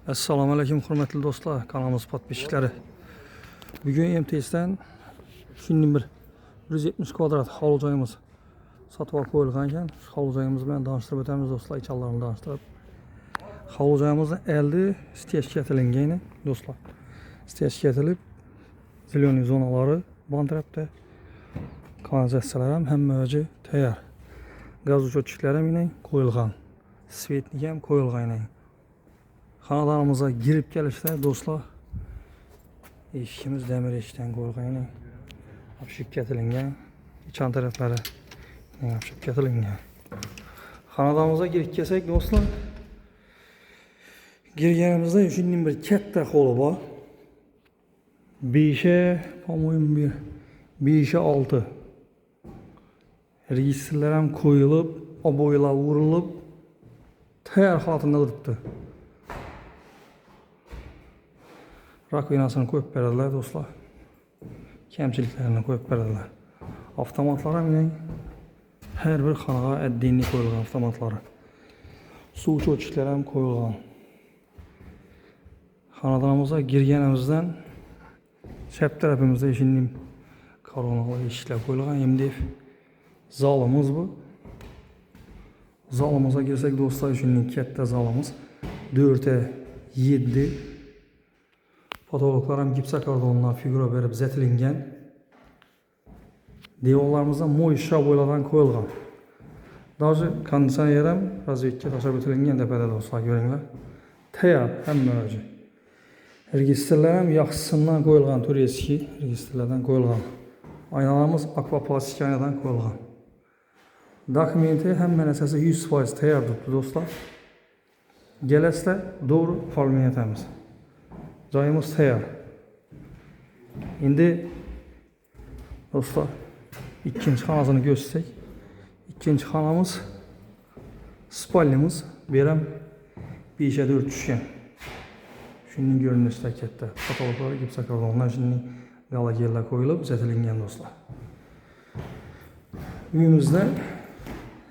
Assalomu alaykum hurmatli do'stlar, kanalimiz podpishchilari. Bugun MTS'dan shunday bir 170 kvadrat hovli joyimiz sotib olib qo'yilgan ekan. Shu hovli joyimiz bilan tanishtirib o'tamiz do'stlar, ichalarini tanishtirib. Hovli joyimizni eldi stechga etilingan do'stlar. Stechga etilib, ziloniy zonalari ban tarafda, kanalizatsiyalar ham hamma joyi tayyor. Gaz o'chiruvchilar ham qo'yilgan. Svetnik ham qo'yilgan. Xonadonimizga girib kelishda do'stlar, eshikimiz demir eshikdan qo'yilgan, opshib ketilingan, ichan taraflari opshib ketilingan. Xonadonimizga girib kelsak do'stlar, girganimizda shunday bir katta hovli bor. 5'e 6. Registrlar ham qo'yilib, oboylar urilib, tayyor holatda turibdi. Rakvinasini qo'yib beradilar do'stlar. Kamchiliklarini qo'yib beradilar. Avtomatlar ham har bir xonaga oddiy qo'yilgan avtomatlari. Suv o'chiruvchilar ham qo'yilgan. Xonadonimizga girganimizdan chap tarafimizda shunday koronalar eshiklar qo'yilgan. MDF zalimiz bu. Zalimizga girsak do'stlar, shunday katta zalimiz 4'e 7. Fotoğraflar ham gipsokardondan figura berib zetilingan. Devorlarimizda mo'y shaboylardan qo'yilgan. Даже konditsioner ham razvedka tashlab o'tilgan tepada do'stlar, ko'ringlar. Tayyor hamma joy. Registrlar ham yaxshisidan qo'yilgan, tureskiy registrlardan qo'yilgan. Aynalarimiz akvaplastik aynadan qo'yilgan. Dokumenti hamma narsasi 100% tayyor turibdi do'stlar. Kelasizlar, to'g'ri oformlab etamiz. Joyimiz tayyor. Endi do'stlar, ikkinchi xonasini ko'rsak, ikkinchi xonamiz spalnyamiz, bu ham 5'e 4 tushgan. Shunday ko'rinishda katta. Fotoğraflar gipsokardondan shunday galagerlar qo'yilib, zetilingan do'stlar. Uyimizda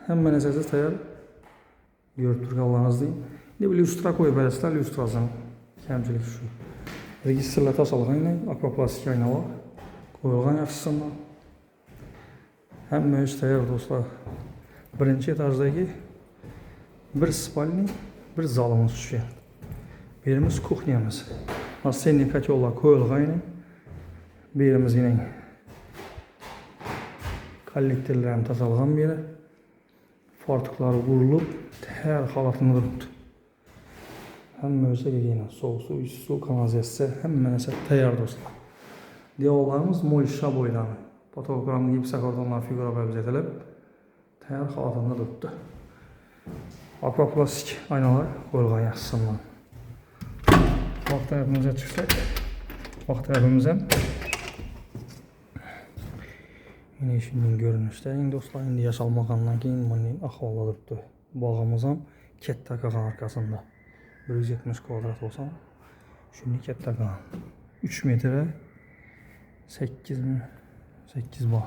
hamma narsasi tayyor. Ko'rib turganlaringizdek. Endi bu lustra qo'yib berasizlar, lustrasini. Kamchilik shu. Registrlar tashalgan, akvaplastik aynalar qo'yilgan yaxshisidan. Hamma ish tayyor do'stlar. Birinchi etajdagi bir spalni, bir zalimiz tushgan. Birimiz kuxnyamiz. Nassenniy kotellar qo'yilgan. Birimiz kollektorlar ham tashalgan beri. Fartuqlar urilib, tayyor holatda turibdi. Hamma o'zi kelgan. Sovuq suv, issiq suv, kanalizatsiya hamma narsa tayyor do'stlar. Devorlarimiz mo'y shaboydan, fotogramma gipsokardondan figura berib etilib, tayyor holatda turibdi. Akvaplastik aynalar qo'yilgan yaxshisidan. Vaqt tarafimizga chiqsak, vaqt tarafimiz ham yine shunday ko'rinishda do'stlar. Endi yashalmagandan keyin bunday ahvolda turibdi. Bog'imiz ham katta qilgan arkasida. 170 kvadrat olsa, shunday katta qilgan. 3 metre 8 bor.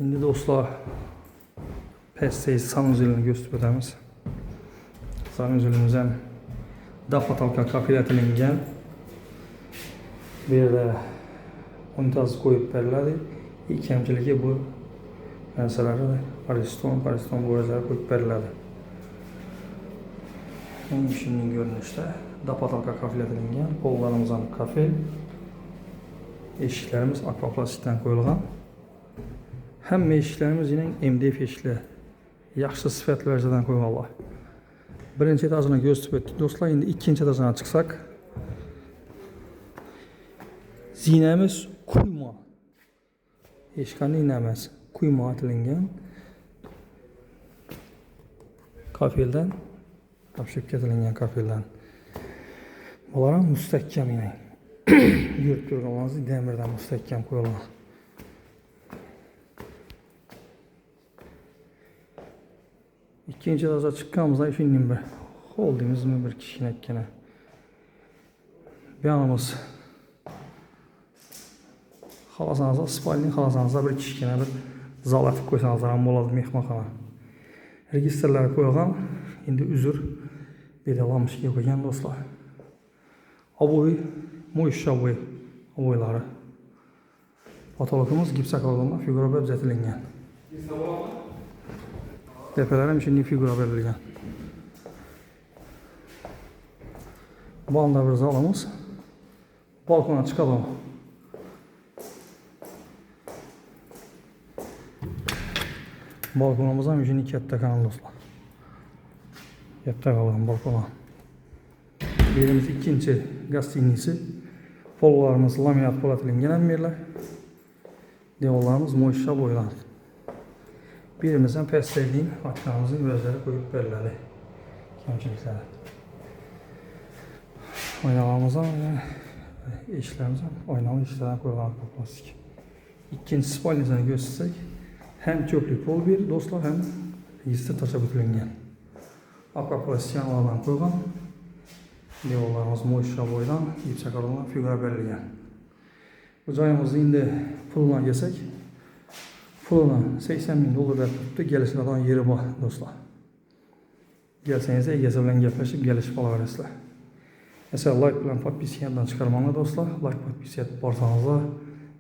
Endi do'stlar, pastdagi sanuzelni ko'rsatib o'tamiz. Sanuzelimiz ham dafatalka kafilatilgan. Bu yerda unitaz qo'yib beriladi. Kamchiligi bu narsalarni Pariston bo'raklari qo'yib beriladi. Endi shunday ko'rinishda dafatalka kafilatilgan. Pollarimiz ham kafel. Eshiklarimiz akvaplastikdan qo'yilgan. Hamma eshiklarimiz MDF eshiklar. Yaxshi sifatli vajidan qo'yganlar. Birinchi etajini ko'rsatib o'tdik do'stlar. Endi ikkinchi etajdan chiqsak, zinamiz quyma. Hech qanday emas, quyma atilingan. Kafeldan, opshib ketilingan kafeldan. Bular ham mustahkam Yurib turganlaringizdek demirdan mustahkam qo'yilgan. İkinci etaja chiqqanimizda shunday bir holdingizmi bir kichkina. Bu yanimiz xalasanızda spalni, xalasanızda bir kichkina bir zal atib qo'ysanizlar ham bo'ladi, mehmonxona. registrlari qo'yilgan. Endi uzr bedalanmış yo'q ekan do'stlar. Oboy, mo'ysha oboy, oboylari. Patologimiz gipsokardondan figura bezatilgan. Tepeler ham shunday figura berilgan. Bu anda bir zalimiz. Balkona chiqadi. Balkonumuz ham shunday katta ekan do'stlar. Katta qolgan balkon. Yerimiz ikkinchi gostinisi. Pollarimiz laminat polatilgan ham yerlar. Devorlarimiz mo'ysha bo'ylanadi. Birimiz ham pastdagi ochkamizning o'zlari qo'yib beriladi. Kamchiliklar. Oynalarimiz ham, eshiklarimiz ham oynalı ishlardan qo'yilgan plastik. İkinci spalnisini göstersek, hem köklük pol bir do'stlar, hem registr tashlab o'tilgan. Arqa plastiklardan qo'yilgan. Devorlarimiz mo'ysha bo'ydan, gipsokardondan figura berilgan. Bu joyimizni endi puldan kelsak, pulini 80 bin dolar deb turibdi, kelishadigan yeri bor do'stlar. Kelsangiz egasi bilan gaplashib kelishib olaverasizlar. Mesela like bilan podpiskadan chiqarmanglar do'stlar. Like podpiska etib borsangizlar,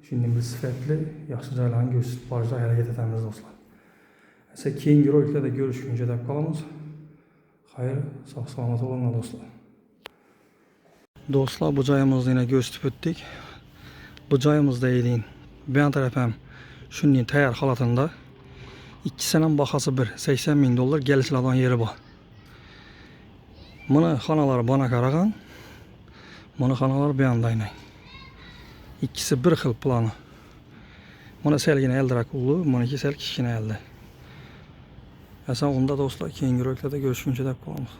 shunday bir sifatli yaxshi joylarni ko'rsatib borishga harakat etamiz do'stlar. Mesela keyingi roliklarda görüşguncha deb qolamiz. Xayr, sog' salomat bo'linglar do'stlar. Do'stlar, bu joyimizni yana ko'rsatib o'tdik. Bu joyimizda eyin. Bu yan taraf ham shunday tayyor holatida. İkisining bahası bir 80 bin dolar kelishadigan yeri bor. Buni xonalari bana qaragan. Buni xonalari bu yanda aynay. İkisi bir xil planı. Buni selgina eldirak ulu, buniki sel kichkina eldi. Esa unda do'stlar keyingi roliklarda görüşguncha deb qolamiz.